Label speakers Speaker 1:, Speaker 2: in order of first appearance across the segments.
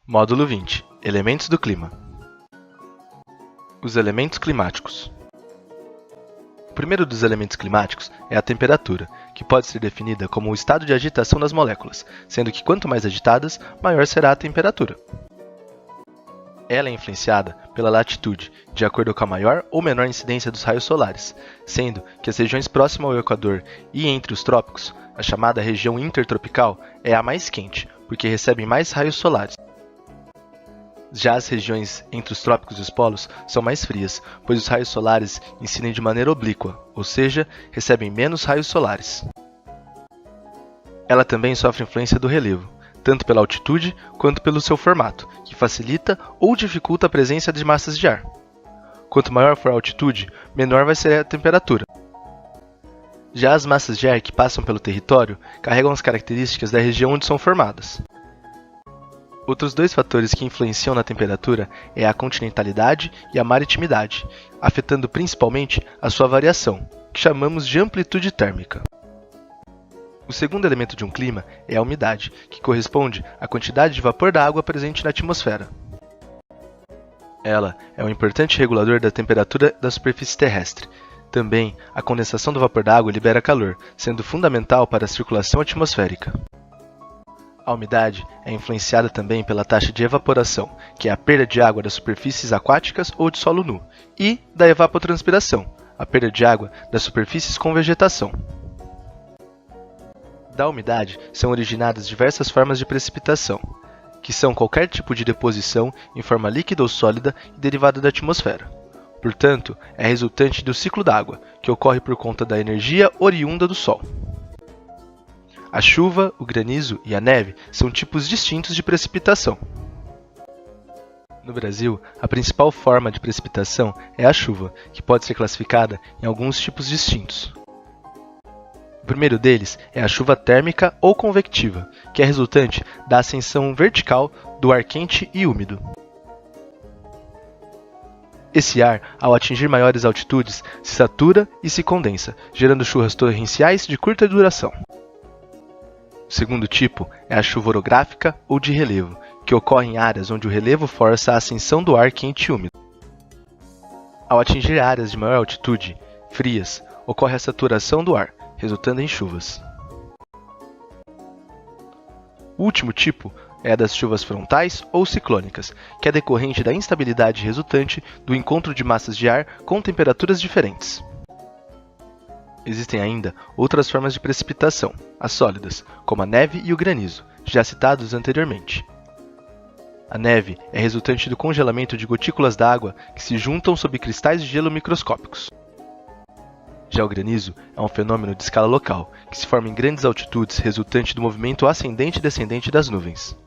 Speaker 1: Módulo 20. Elementos do clima. Os elementos climáticos. O primeiro dos elementos climáticos é a temperatura, que pode ser definida como o estado de agitação das moléculas, sendo que quanto mais agitadas, maior será a temperatura. Ela é influenciada pela latitude, de acordo com a maior ou menor incidência dos raios solares, sendo que as regiões próximas ao Equador e entre os trópicos, a chamada região intertropical, é a mais quente, porque recebem mais raios solares. Já as regiões entre os trópicos e os polos são mais frias, pois os raios solares incidem de maneira oblíqua, ou seja, recebem menos raios solares. Ela também sofre influência do relevo, tanto pela altitude quanto pelo seu formato, que facilita ou dificulta a presença de massas de ar. Quanto maior for a altitude, menor vai ser a temperatura. Já as massas de ar que passam pelo território carregam as características da região onde são formadas. Outros dois fatores que influenciam na temperatura é a continentalidade e a maritimidade, afetando principalmente a sua variação, que chamamos de amplitude térmica. O segundo elemento de um clima é a umidade, que corresponde à quantidade de vapor da água presente na atmosfera. Ela é um importante regulador da temperatura da superfície terrestre. Também, a condensação do vapor da água libera calor, sendo fundamental para a circulação atmosférica. A umidade é influenciada também pela taxa de evaporação, que é a perda de água das superfícies aquáticas ou de solo nu, e da evapotranspiração, a perda de água das superfícies com vegetação. Da umidade são originadas diversas formas de precipitação, que são qualquer tipo de deposição em forma líquida ou sólida e derivada da atmosfera. Portanto, é resultante do ciclo da água, que ocorre por conta da energia oriunda do Sol. A chuva, o granizo e a neve são tipos distintos de precipitação. No Brasil, a principal forma de precipitação é a chuva, que pode ser classificada em alguns tipos distintos. O primeiro deles é a chuva térmica ou convectiva, que é resultante da ascensão vertical do ar quente e úmido. Esse ar, ao atingir maiores altitudes, se satura e se condensa, gerando chuvas torrenciais de curta duração. O segundo tipo é a chuva orográfica ou de relevo, que ocorre em áreas onde o relevo força a ascensão do ar quente e úmido. Ao atingir áreas de maior altitude, frias, ocorre a saturação do ar, resultando em chuvas. O último tipo é a das chuvas frontais ou ciclônicas, que é decorrente da instabilidade resultante do encontro de massas de ar com temperaturas diferentes. Existem ainda outras formas de precipitação, as sólidas, como a neve e o granizo, já citados anteriormente. A neve é resultante do congelamento de gotículas d'água que se juntam sob cristais de gelo microscópicos. Já o granizo é um fenômeno de escala local, que se forma em grandes altitudes resultante do movimento ascendente e descendente das nuvens.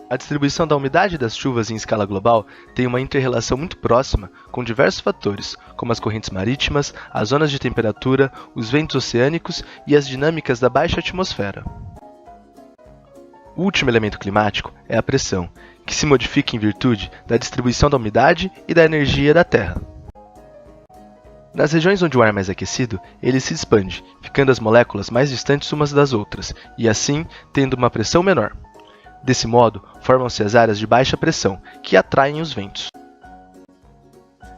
Speaker 1: A distribuição da umidade das chuvas em escala global tem uma inter-relação muito próxima com diversos fatores, como as correntes marítimas, as zonas de temperatura, os ventos oceânicos e as dinâmicas da baixa atmosfera. O último elemento climático é a pressão, que se modifica em virtude da distribuição da umidade e da energia da Terra. Nas regiões onde o ar é mais aquecido, ele se expande, ficando as moléculas mais distantes umas das outras, e assim tendo uma pressão menor. Desse modo, formam-se as áreas de baixa pressão, que atraem os ventos.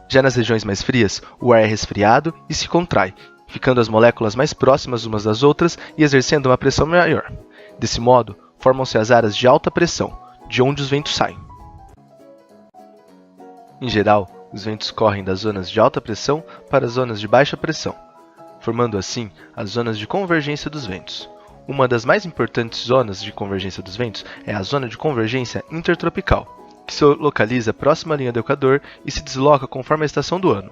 Speaker 1: Já nas regiões mais frias, o ar é resfriado e se contrai, ficando as moléculas mais próximas umas das outras e exercendo uma pressão maior. Desse modo, formam-se as áreas de alta pressão, de onde os ventos saem. Em geral, os ventos correm das zonas de alta pressão para as zonas de baixa pressão, formando assim as zonas de convergência dos ventos. Uma das mais importantes zonas de convergência dos ventos é a zona de convergência intertropical, que se localiza próxima à linha do Equador e se desloca conforme a estação do ano.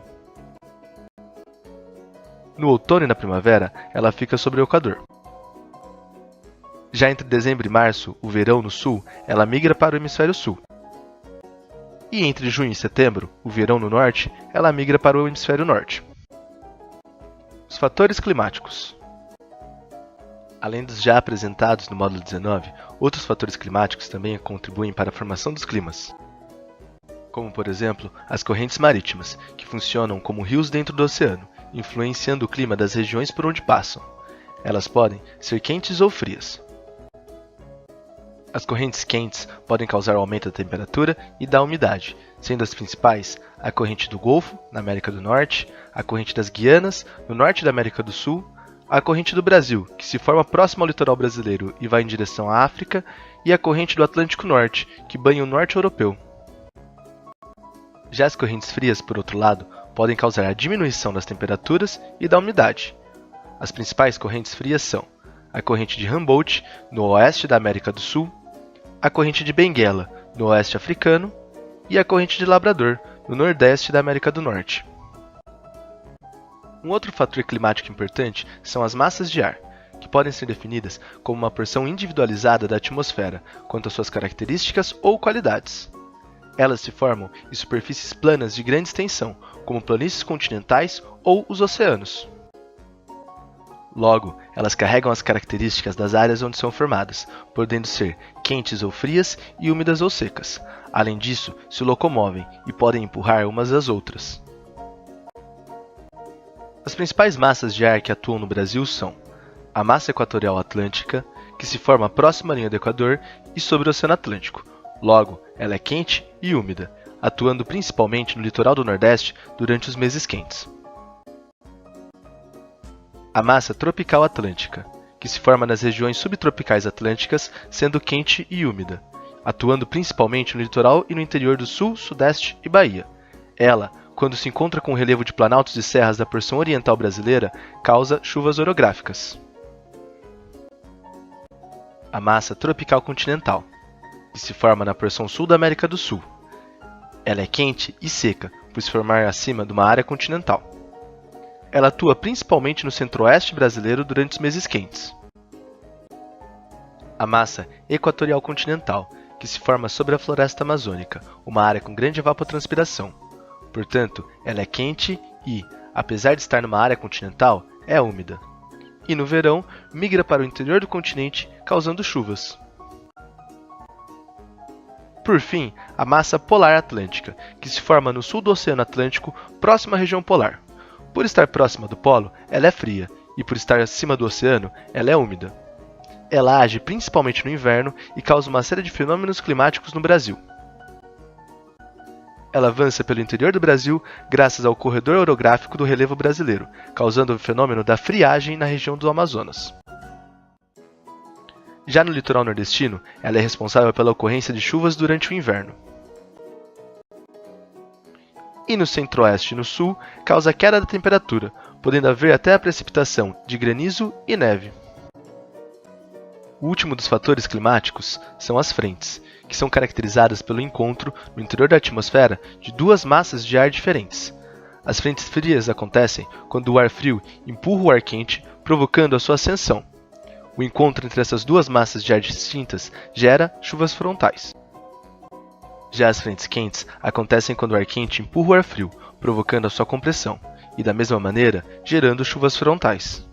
Speaker 1: No outono e na primavera, ela fica sobre o Equador. Já entre dezembro e março, o verão no sul, ela migra para o hemisfério sul. E entre junho e setembro, o verão no norte, ela migra para o hemisfério norte. Os fatores climáticos. Além dos já apresentados no módulo 19, outros fatores climáticos também contribuem para a formação dos climas, como por exemplo as correntes marítimas, que funcionam como rios dentro do oceano, influenciando o clima das regiões por onde passam. Elas podem ser quentes ou frias. As correntes quentes podem causar o aumento da temperatura e da umidade, sendo as principais a corrente do Golfo, na América do Norte, a corrente das Guianas, no norte da América do Sul, a corrente do Brasil, que se forma próximo ao litoral brasileiro e vai em direção à África, e a corrente do Atlântico Norte, que banha o norte europeu. Já as correntes frias, por outro lado, podem causar a diminuição das temperaturas e da umidade. As principais correntes frias são a corrente de Humboldt, no oeste da América do Sul, a corrente de Benguela, no oeste africano, e a corrente de Labrador, no nordeste da América do Norte. Um outro fator climático importante são as massas de ar, que podem ser definidas como uma porção individualizada da atmosfera quanto às suas características ou qualidades. Elas se formam em superfícies planas de grande extensão, como planícies continentais ou os oceanos. Logo, elas carregam as características das áreas onde são formadas, podendo ser quentes ou frias e úmidas ou secas. Além disso, se locomovem e podem empurrar umas às outras. As principais massas de ar que atuam no Brasil são a massa equatorial atlântica, que se forma próxima à linha do Equador e sobre o Oceano Atlântico. Logo, ela é quente e úmida, atuando principalmente no litoral do Nordeste durante os meses quentes. A massa tropical atlântica, que se forma nas regiões subtropicais atlânticas, sendo quente e úmida, atuando principalmente no litoral e no interior do Sul, Sudeste e Bahia. Ela, quando se encontra com o relevo de planaltos e serras da porção oriental brasileira, causa chuvas orográficas. A massa tropical continental, que se forma na porção sul da América do Sul. Ela é quente e seca, por se formar acima de uma área continental. Ela atua principalmente no centro-oeste brasileiro durante os meses quentes. A massa equatorial continental, que se forma sobre a floresta amazônica, uma área com grande evapotranspiração. Portanto, ela é quente e, apesar de estar numa área continental, é úmida. E no verão, migra para o interior do continente, causando chuvas. Por fim, a massa polar atlântica, que se forma no sul do Oceano Atlântico, próxima à região polar. Por estar próxima do polo, ela é fria, e por estar acima do oceano, ela é úmida. Ela age principalmente no inverno e causa uma série de fenômenos climáticos no Brasil. Ela avança pelo interior do Brasil graças ao corredor orográfico do relevo brasileiro, causando o fenômeno da friagem na região do Amazonas. Já no litoral nordestino, ela é responsável pela ocorrência de chuvas durante o inverno. E no centro-oeste e no sul, causa queda da temperatura, podendo haver até a precipitação de granizo e neve. O último dos fatores climáticos são as frentes, que são caracterizadas pelo encontro, no interior da atmosfera, de duas massas de ar diferentes. As frentes frias acontecem quando o ar frio empurra o ar quente, provocando a sua ascensão. O encontro entre essas duas massas de ar distintas gera chuvas frontais. Já as frentes quentes acontecem quando o ar quente empurra o ar frio, provocando a sua compressão, e da mesma maneira, gerando chuvas frontais.